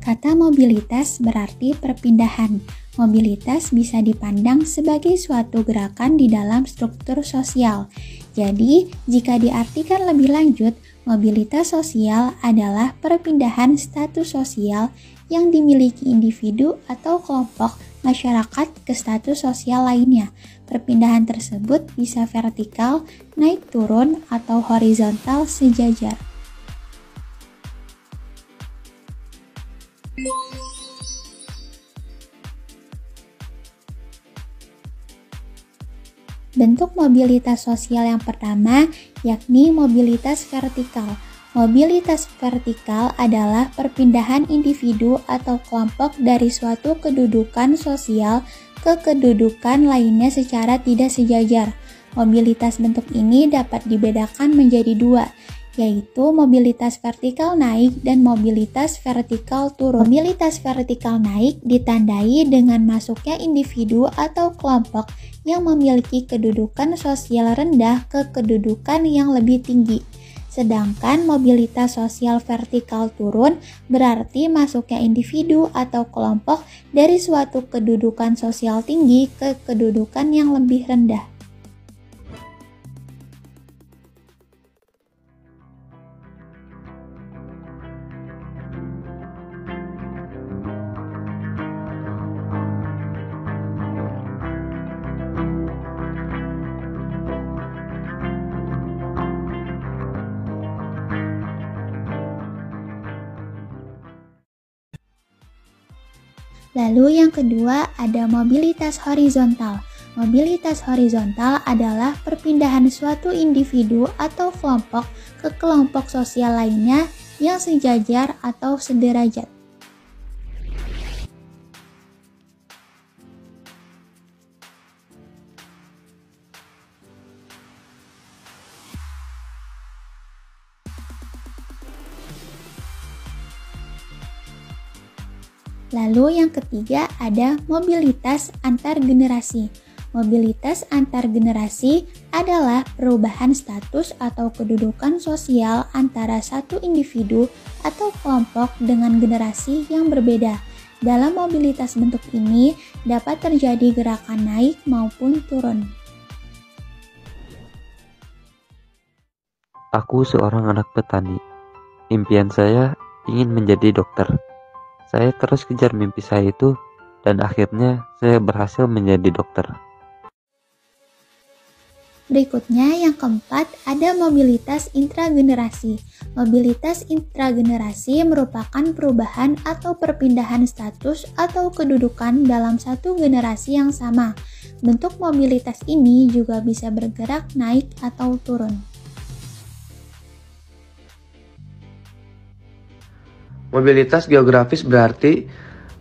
Kata mobilitas berarti perpindahan. Mobilitas bisa dipandang sebagai suatu gerakan di dalam struktur sosial. Jadi, jika diartikan lebih lanjut, mobilitas sosial adalah perpindahan status sosial yang dimiliki individu atau kelompok masyarakat ke status sosial lainnya. Perpindahan tersebut bisa vertikal, naik turun, atau horizontal sejajar. Bentuk mobilitas sosial yang pertama yakni mobilitas vertikal. Mobilitas vertikal adalah perpindahan individu atau kelompok dari suatu kedudukan sosial ke kedudukan lainnya secara tidak sejajar. Mobilitas bentuk ini dapat dibedakan menjadi dua, yaitu mobilitas vertikal naik dan mobilitas vertikal turun. Mobilitas vertikal naik ditandai dengan masuknya individu atau kelompok yang memiliki kedudukan sosial rendah ke kedudukan yang lebih tinggi. Sedangkan mobilitas sosial vertikal turun berarti masuknya individu atau kelompok dari suatu kedudukan sosial tinggi ke kedudukan yang lebih rendah. Lalu yang kedua ada mobilitas horizontal. Mobilitas horizontal adalah perpindahan suatu individu atau kelompok ke kelompok sosial lainnya yang sejajar atau sederajat. Lalu yang ketiga ada mobilitas antar generasi. Mobilitas antar generasi adalah perubahan status atau kedudukan sosial antara satu individu atau kelompok dengan generasi yang berbeda. Dalam mobilitas bentuk ini dapat terjadi gerakan naik maupun turun. Aku seorang anak petani. Impian saya ingin menjadi dokter. Saya terus kejar mimpi saya itu dan akhirnya saya berhasil menjadi dokter. Berikutnya yang keempat ada mobilitas intragenerasi. Mobilitas intragenerasi merupakan perubahan atau perpindahan status atau kedudukan dalam satu generasi yang sama. Bentuk mobilitas ini juga bisa bergerak naik atau turun. Mobilitas geografis berarti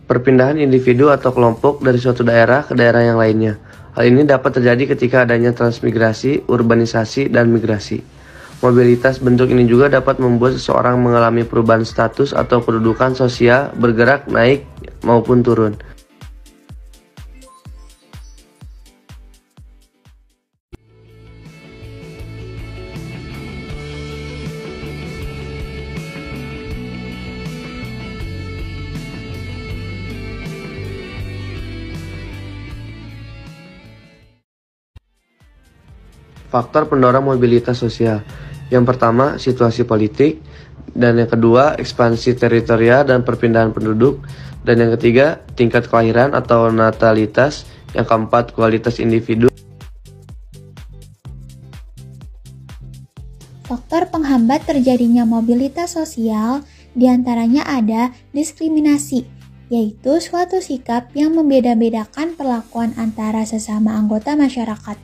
perpindahan individu atau kelompok dari suatu daerah ke daerah yang lainnya. Hal ini dapat terjadi ketika adanya transmigrasi, urbanisasi, dan migrasi. Mobilitas bentuk ini juga dapat membuat seseorang mengalami perubahan status atau kedudukan sosial bergerak naik maupun turun. Faktor pendorong mobilitas sosial. Yang pertama, situasi politik, dan yang kedua, ekspansi teritorial dan perpindahan penduduk, dan yang ketiga, tingkat kelahiran atau natalitas, yang keempat, kualitas individu. Faktor penghambat terjadinya mobilitas sosial diantaranya ada diskriminasi, yaitu suatu sikap yang membeda-bedakan perlakuan antara sesama anggota masyarakat.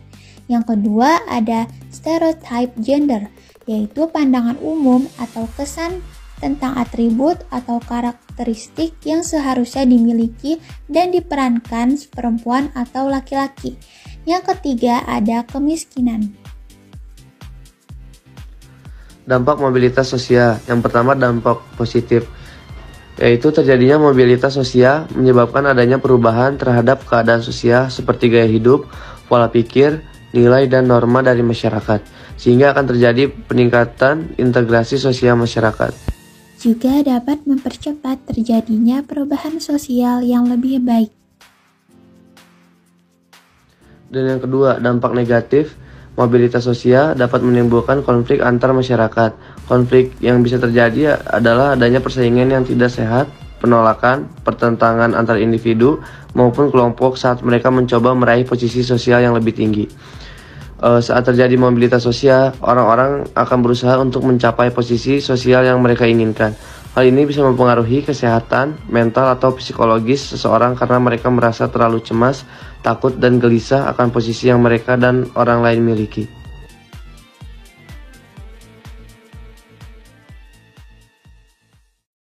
Yang kedua ada stereotype gender, yaitu pandangan umum atau kesan tentang atribut atau karakteristik yang seharusnya dimiliki dan diperankan perempuan atau laki-laki. Yang ketiga ada kemiskinan. Dampak mobilitas sosial. Yang pertama, dampak positif, yaitu terjadinya mobilitas sosial menyebabkan adanya perubahan terhadap keadaan sosial seperti gaya hidup, pola pikir, nilai dan norma dari masyarakat, sehingga akan terjadi peningkatan integrasi sosial masyarakat. juga dapat mempercepat terjadinya perubahan sosial yang lebih baik. Dan yang kedua, dampak negatif mobilitas sosial dapat menimbulkan konflik antar masyarakat. Konflik yang bisa terjadi adalah adanya persaingan yang tidak sehat, penolakan, pertentangan antar individu maupun kelompok saat mereka mencoba meraih posisi sosial yang lebih tinggi. Saat terjadi mobilitas sosial, orang-orang akan berusaha untuk mencapai posisi sosial yang mereka inginkan. Hal ini bisa mempengaruhi kesehatan, mental atau psikologis seseorang karena mereka merasa terlalu cemas, takut, dan gelisah akan posisi yang mereka dan orang lain miliki.